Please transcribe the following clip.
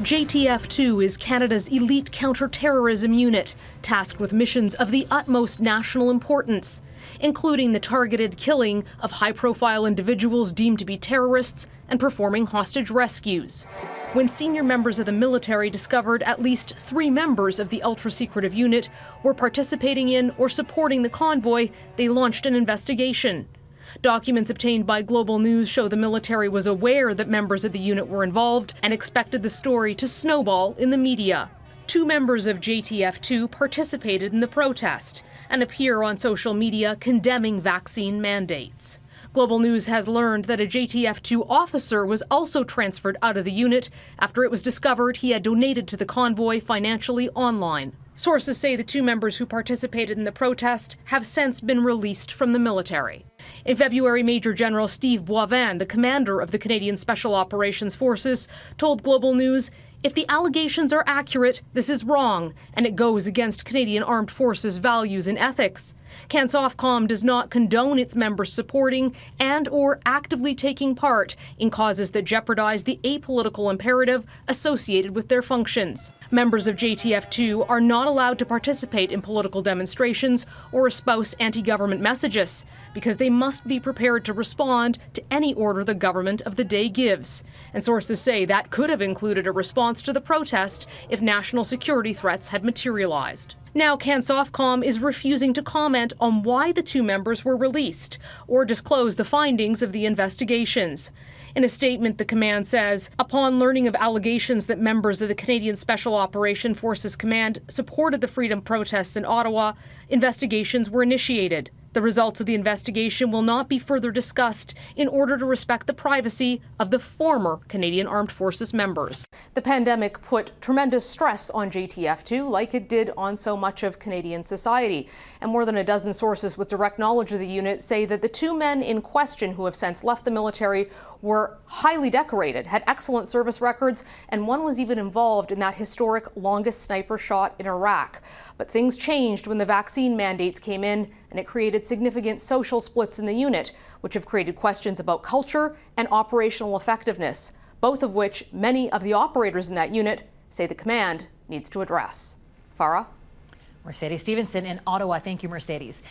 JTF-2 is Canada's elite counter-terrorism unit, tasked with missions of the utmost national importance, including the targeted killing of high-profile individuals deemed to be terrorists and performing hostage rescues. When senior members of the military discovered at least 3 members of the ultra-secretive unit were participating in or supporting the convoy, they launched an investigation. Documents obtained by Global News show the military was aware that members of the unit were involved and expected the story to snowball in the media. 2 members of JTF-2 participated in the protest and appear on social media condemning vaccine mandates. Global News has learned that a JTF-2 officer was also transferred out of the unit after it was discovered he had donated to the convoy financially online. Sources say the 2 members who participated in the protest have since been released from the military. In February, Major General Steve Boivin, the commander of the Canadian Special Operations Forces, told Global News, "If the allegations are accurate, this is wrong, and it goes against Canadian Armed Forces values and ethics. CANSOFCOM does not condone its members supporting and or actively taking part in causes that jeopardize the apolitical imperative associated with their functions. Members of JTF-2 are not allowed to participate in political demonstrations or espouse anti-government messages because they must be prepared to respond to any order the government of the day gives." And sources say that could have included a response to the protest if national security threats had materialized. Now, CANSOFCOM is refusing to comment on why the 2 members were released or disclose the findings of the investigations. In a statement, the command says, upon learning of allegations that members of the Canadian Special Operation Forces Command supported the freedom protests in Ottawa, investigations were initiated. The results of the investigation will not be further discussed in order to respect the privacy of the former Canadian Armed Forces members. The pandemic put tremendous stress on JTF-2, like it did on so much of Canadian society. And more than a dozen sources with direct knowledge of the unit say that the 2 men in question who have since left the military were highly decorated, had excellent service records, and one was even involved in that historic longest sniper shot in Iraq. But things changed when the vaccine mandates came in, and it created significant social splits in the unit, which have created questions about culture and operational effectiveness, both of which many of the operators in that unit say the command needs to address. Farah? Mercedes Stephenson in Ottawa. Thank you, Mercedes.